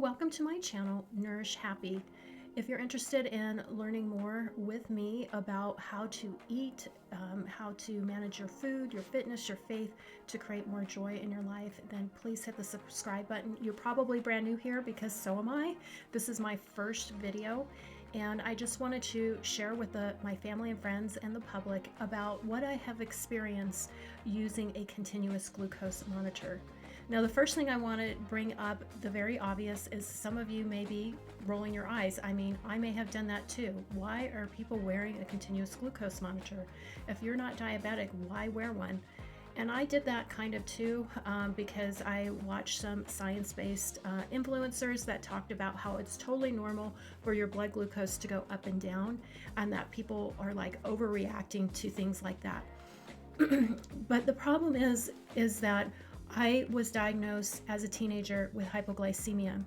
welcome to my channel, NourisHappy. If you're interested in learning more with me about how to eat, how to manage your food, your fitness, your faith to create more joy in your life, then please hit the subscribe button. You're probably brand new here because so am I. This is my first video, and I just wanted to share with my family and friends and the public about what I have experienced using a continuous glucose monitor. Now, the first thing I want to bring up, the very obvious, is some of you may be rolling your eyes. I mean, I may have done that too. Why are people wearing a continuous glucose monitor? If you're not diabetic, why wear one? And I did that kind of too because I watched some science-based influencers that talked about how it's totally normal for your blood glucose to go up and down, and that people are like overreacting to things like that. But the problem is that I was diagnosed as a teenager with hypoglycemia.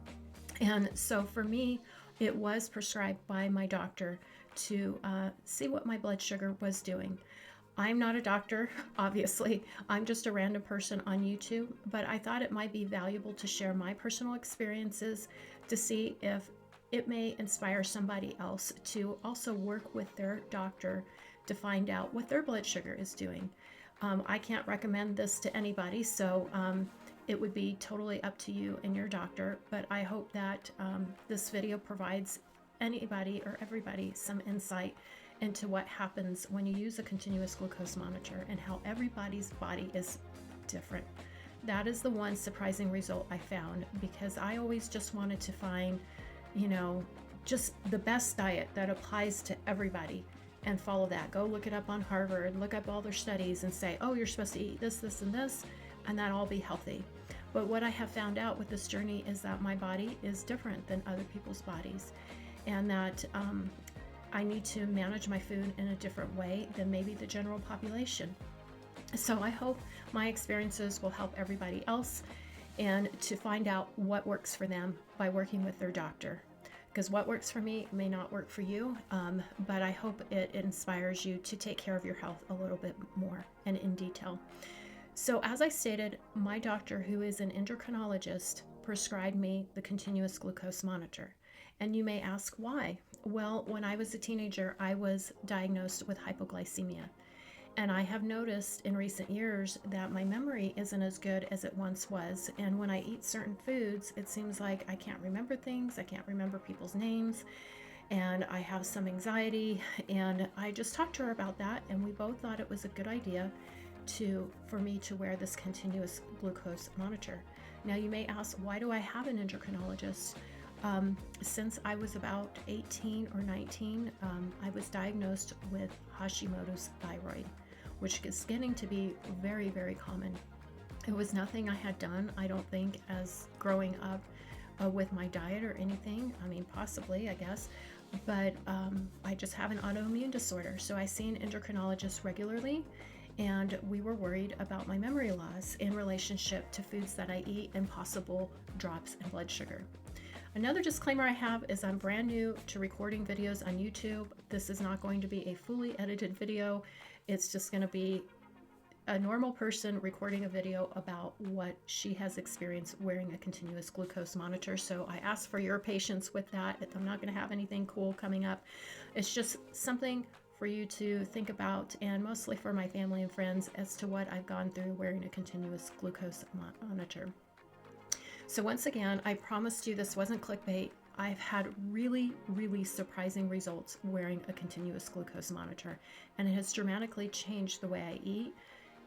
And so for me, it was prescribed by my doctor to see what my blood sugar was doing. I'm not a doctor, obviously. I'm just a random person on YouTube, but I thought it might be valuable to share my personal experiences to see if it may inspire somebody else to also work with their doctor to find out what their blood sugar is doing. I can't recommend this to anybody, so it would be totally up to you and your doctor, but I hope that this video provides anybody or everybody some insight into what happens when you use a continuous glucose monitor and how everybody's body is different. That is the one surprising result I found, because I always just wanted to find, just the best diet that applies to everybody and follow that. Go look it up on Harvard, look up all their studies and say, oh, you're supposed to eat this, this, and this, and that'll all be healthy. But what I have found out with this journey is that my body is different than other people's bodies, and that I need to manage my food in a different way than maybe the general population. So I hope my experiences will help everybody else and to find out what works for them by working with their doctor. Because what works for me may not work for you, but I hope it inspires you to take care of your health a little bit more and in detail. So as I stated, my doctor, who is an endocrinologist, prescribed me the continuous glucose monitor. And you may ask why? Well, when I was a teenager, I was diagnosed with hypoglycemia. And I have noticed in recent years that my memory isn't as good as it once was. And when I eat certain foods, it seems like I can't remember things. I can't remember people's names. And I have some anxiety. And I just talked to her about that. And we both thought it was a good idea for me to wear this continuous glucose monitor. Now you may ask, why do I have an endocrinologist? Since I was about 18 or 19, I was diagnosed with Hashimoto's thyroid, which is getting to be very, very common. It was nothing I had done, I don't think, as growing up with my diet or anything. I mean, possibly, I guess, but I just have an autoimmune disorder. So I see an endocrinologist regularly, and we were worried about my memory loss in relationship to foods that I eat and possible drops in blood sugar. Another disclaimer I have is I'm brand new to recording videos on YouTube. This is not going to be a fully edited video. It's just going to be a normal person recording a video about what she has experienced wearing a continuous glucose monitor. So I ask for your patience with that. I'm not going to have anything cool coming up. It's just something for you to think about, and mostly for my family and friends, as to what I've gone through wearing a continuous glucose monitor. So once again, I promised you this wasn't clickbait. I've had really, really surprising results wearing a continuous glucose monitor, and it has dramatically changed the way I eat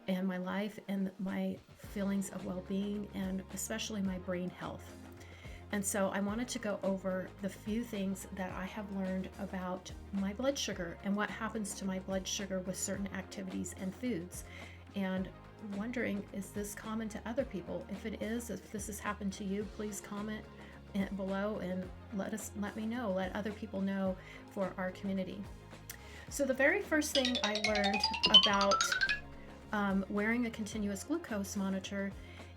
and my life and my feelings of well-being, and especially my brain health. And so I wanted to go over the few things that I have learned about my blood sugar and what happens to my blood sugar with certain activities and foods. And wondering, is this common to other people? If it is, if this has happened to you, please comment below and let me know, let other people know for our community. So the very first thing I learned about wearing a continuous glucose monitor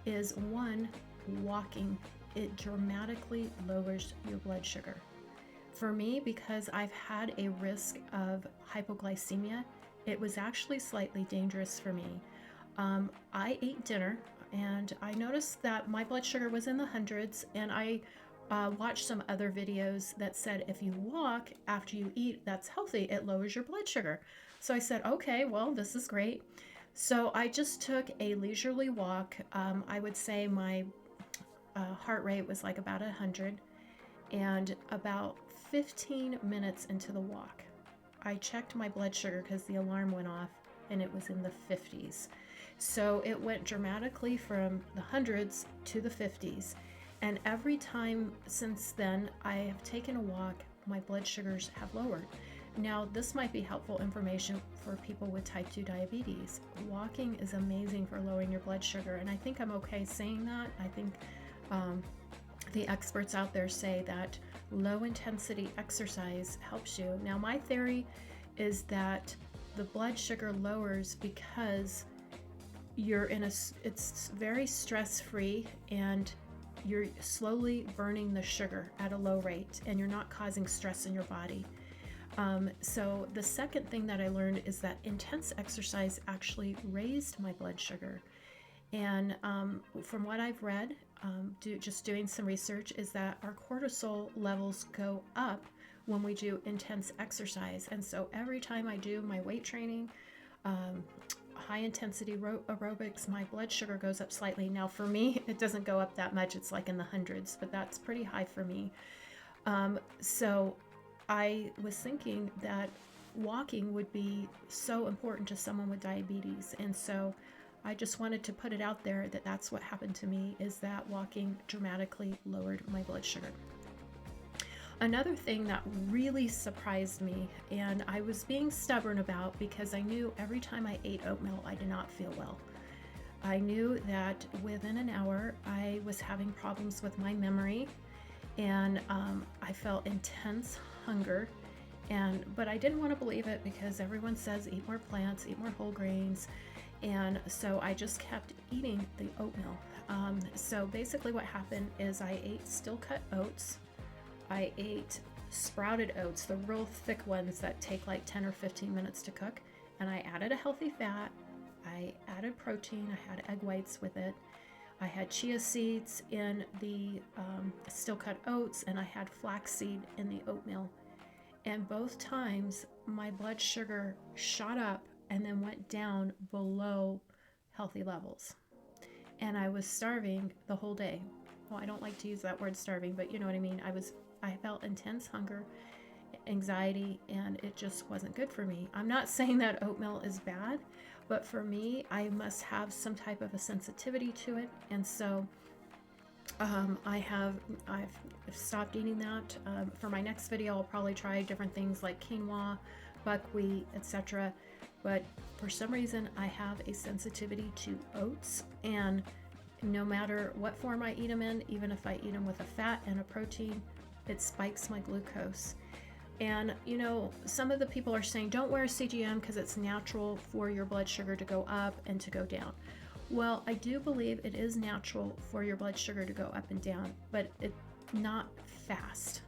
is, one, walking. It dramatically lowers your blood sugar. For me, because I've had a risk of hypoglycemia, it was actually slightly dangerous for me. I ate dinner and I noticed that my blood sugar was in the hundreds, and I watched some other videos that said if you walk after you eat, that's healthy. It lowers your blood sugar. So I said, okay, well, this is great. So I just took a leisurely walk. I would say my heart rate was like about 100, and about 15 minutes into the walk, I checked my blood sugar because the alarm went off and it was in the 50s. So it went dramatically from the hundreds to the 50s. And every time since then I have taken a walk, my blood sugars have lowered. Now, this might be helpful information for people with type 2 diabetes. Walking is amazing for lowering your blood sugar, and I think I'm okay saying that. I think the experts out there say that low intensity exercise helps you. Now, my theory is that the blood sugar lowers because you're it's very stress-free, and you're slowly burning the sugar at a low rate, and you're not causing stress in your body. So the second thing that I learned is that intense exercise actually raised my blood sugar. And from what I've read, just doing some research, is that our cortisol levels go up when we do intense exercise. And so every time I do my weight training, high intensity aerobics, my blood sugar goes up slightly. Now for me, it doesn't go up that much. It's like in the hundreds, but that's pretty high for me. So I was thinking that walking would be so important to someone with diabetes. And so I just wanted to put it out there that that's what happened to me, is that walking dramatically lowered my blood sugar. Another thing that really surprised me, and I was being stubborn about, because I knew every time I ate oatmeal, I did not feel well. I knew that within an hour, I was having problems with my memory, and I felt intense hunger. But I didn't want to believe it, because everyone says eat more plants, eat more whole grains. And so I just kept eating the oatmeal. So basically what happened is I ate still cut oats. I ate sprouted oats, the real thick ones that take like 10 or 15 minutes to cook. And I added a healthy fat. I added protein. I had egg whites with it. I had chia seeds in the still cut oats, and I had flaxseed in the oatmeal. And both times my blood sugar shot up and then went down below healthy levels. And I was starving the whole day. Well, I don't like to use that word starving, but you know what I mean. I felt intense hunger, anxiety, and it just wasn't good for me. I'm not saying that oatmeal is bad, but for me, I must have some type of a sensitivity to it. And so I've stopped eating that. For my next video, I'll probably try different things like quinoa, buckwheat, etc. But for some reason, I have a sensitivity to oats, and no matter what form I eat them in, even if I eat them with a fat and a protein, it spikes my glucose. And you know, some of the people are saying don't wear CGM because it's natural for your blood sugar to go up and to go down. Well, I do believe it is natural for your blood sugar to go up and down, but it's not fast.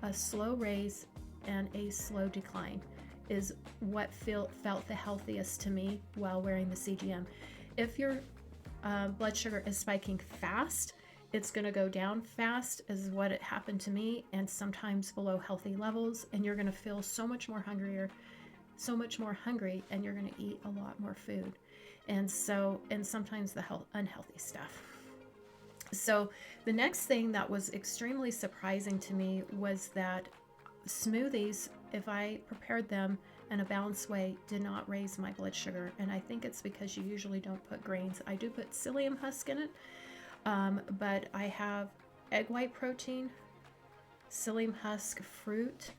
A slow raise and a slow decline is what felt the healthiest to me while wearing the CGM. If your blood sugar is spiking fast, it's going to go down fast, is what it happened to me, and sometimes below healthy levels, and you're going to feel so much more hungry, and you're going to eat a lot more food. And sometimes the unhealthy stuff. So the next thing that was extremely surprising to me was that smoothies, if I prepared them in a balanced way, did not raise my blood sugar. And I think it's because you usually don't put grains. I do put psyllium husk in it, but I have egg white protein, psyllium husk fruit,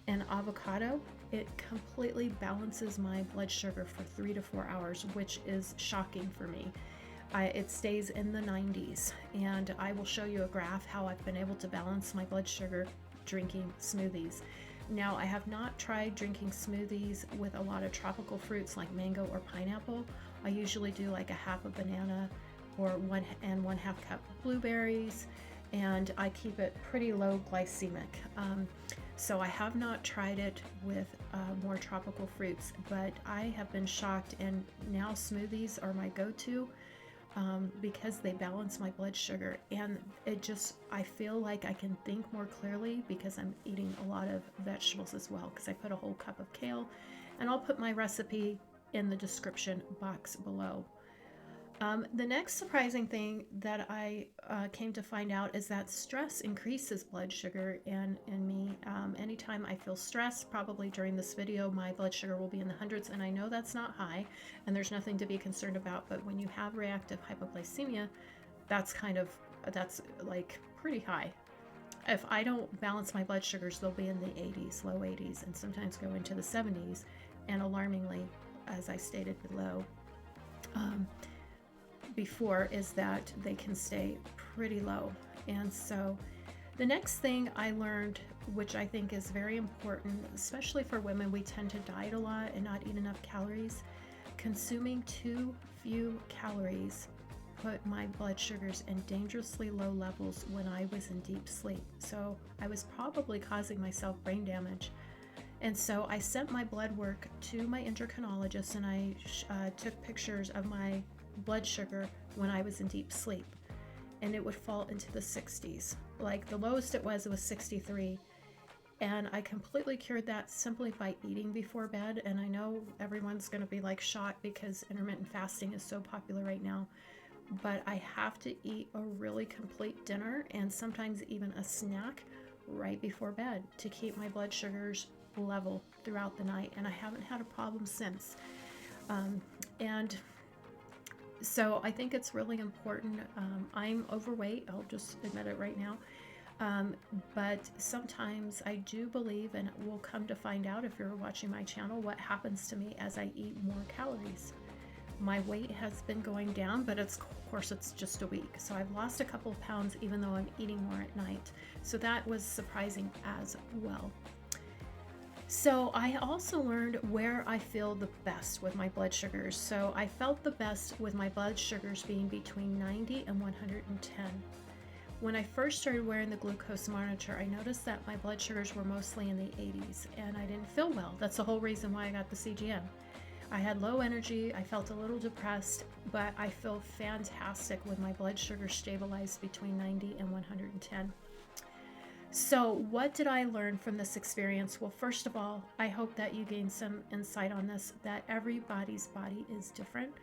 and avocado. It completely balances my blood sugar for 3 to 4 hours, which is shocking for me. It stays in the 90s, and I will show you a graph how I've been able to balance my blood sugar drinking smoothies. Now, I have not tried drinking smoothies with a lot of tropical fruits like mango or pineapple. I usually do like a half a banana or 1.5 cup blueberries, and I keep it pretty low glycemic. So I have not tried it with more tropical fruits, but I have been shocked, and now smoothies are my go-to. because they balance my blood sugar, and I feel like I can think more clearly because I'm eating a lot of vegetables as well, because I put a whole cup of kale, and I'll put my recipe in the description box below. The next surprising thing that I came to find out is that stress increases blood sugar in me. Anytime I feel stressed, probably during this video, my blood sugar will be in the hundreds, and I know that's not high, and there's nothing to be concerned about, but when you have reactive hypoglycemia, that's like pretty high. If I don't balance my blood sugars, they'll be in the 80s, low 80s, and sometimes go into the 70s, and alarmingly, as I stated below, before, is that they can stay pretty low. And so the next thing I learned, which I think is very important, especially for women, we tend to diet a lot and not eat enough calories. Consuming too few calories put my blood sugars in dangerously low levels when I was in deep sleep. So I was probably causing myself brain damage. And so I sent my blood work to my endocrinologist, and I took pictures of my blood sugar when I was in deep sleep, and it would fall into the 60s. Like the lowest it was 63, and I completely cured that simply by eating before bed. And I know everyone's going to be like shocked because intermittent fasting is so popular right now, but I have to eat a really complete dinner and sometimes even a snack right before bed to keep my blood sugars level throughout the night, and I haven't had a problem since. And so I think it's really important. I'm overweight, I'll just admit it right now. But sometimes I do believe, and we'll come to find out if you're watching my channel, what happens to me as I eat more calories. My weight has been going down, but of course it's just a week. So I've lost a couple of pounds even though I'm eating more at night. So that was surprising as well. So I also learned where I feel the best with my blood sugars. So I felt the best with my blood sugars being between 90 and 110. When I first started wearing the glucose monitor, I noticed that my blood sugars were mostly in the 80s, and I didn't feel well. That's the whole reason why I got the CGM. I had low energy, I felt a little depressed, but I feel fantastic with my blood sugar stabilized between 90 and 110. So what did I learn from this experience? Well, first of all, I hope that you gain some insight on this, that everybody's body is different,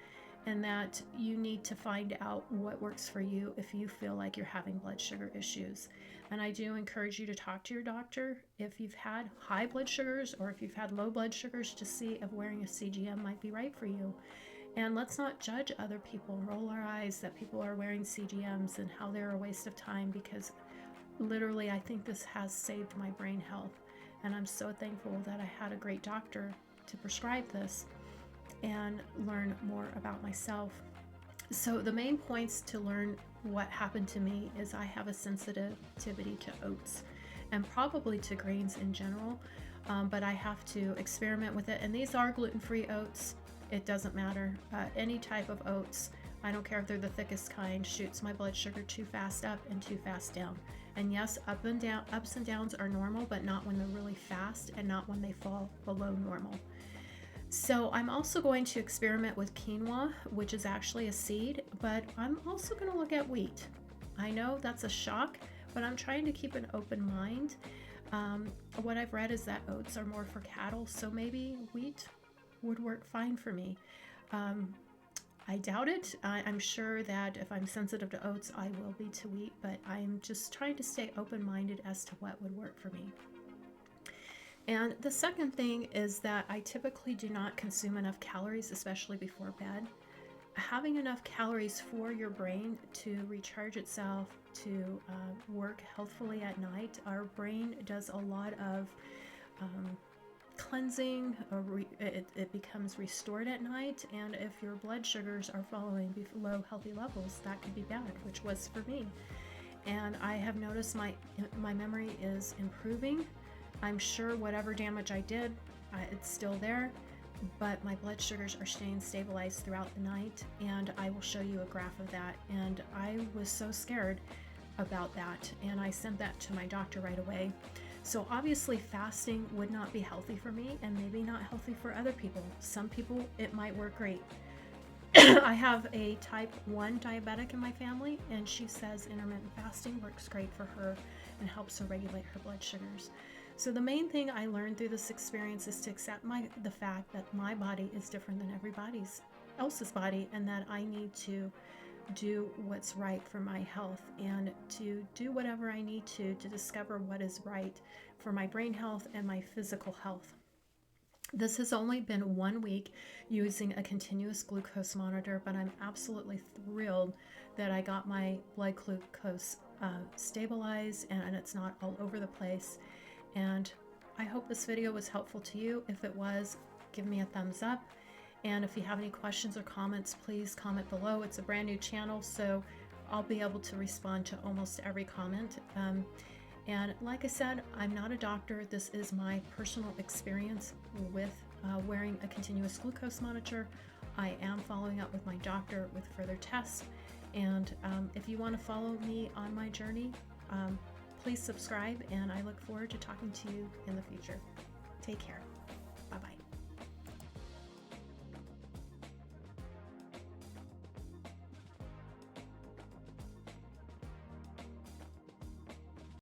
and that you need to find out what works for you if you feel like you're having blood sugar issues. And I do encourage you to talk to your doctor if you've had high blood sugars or if you've had low blood sugars, to see if wearing a CGM might be right for you. And let's not judge other people, roll our eyes that people are wearing CGMs and how they're a waste of time, because literally, I think this has saved my brain health, and I'm so thankful that I had a great doctor to prescribe this and learn more about myself. So the main points to learn what happened to me is I have a sensitivity to oats and probably to grains in general, but I have to experiment with it. And these are gluten-free oats. It doesn't matter. Any type of oats, I don't care if they're the thickest kind, shoots my blood sugar too fast up and too fast down. And yes, ups and downs are normal, but not when they're really fast and not when they fall below normal. So I'm also going to experiment with quinoa, which is actually a seed, but I'm also going to look at wheat. I know that's a shock, but I'm trying to keep an open mind. What I've read is that oats are more for cattle, so maybe wheat would work fine for me. I doubt it. I'm sure that if I'm sensitive to oats, I will be to wheat, but I'm just trying to stay open-minded as to what would work for me. And the second thing is that I typically do not consume enough calories, especially before bed. Having enough calories for your brain to recharge itself, to work healthfully at night. Our brain does a lot of cleansing, or it becomes restored at night, and if your blood sugars are falling below healthy levels, that could be bad, which was for me. And I have noticed my memory is improving. I'm sure whatever damage I did, it's still there, but my blood sugars are staying stabilized throughout the night, and I will show you a graph of that. And I was so scared about that, and I sent that to my doctor right away. So obviously fasting would not be healthy for me, and maybe not healthy for other people. Some people it might work great. I have a type 1 diabetic in my family, and she says intermittent fasting works great for her and helps her regulate her blood sugars. So the main thing I learned through this experience is to accept the fact that my body is different than everybody else's body, and that I need to do what's right for my health and to do whatever I need to discover what is right for my brain health and my physical health. This has only been 1 week using a continuous glucose monitor, but I'm absolutely thrilled that I got my blood glucose stabilized and it's not all over the place. And I hope this video was helpful to you. If it was, give me a thumbs up. And if you have any questions or comments, please comment below. It's a brand new channel, so I'll be able to respond to almost every comment. And like I said, I'm not a doctor. This is my personal experience with wearing a continuous glucose monitor. I am following up with my doctor with further tests. And if you want to follow me on my journey, please subscribe, and I look forward to talking to you in the future. Take care. Bye-bye.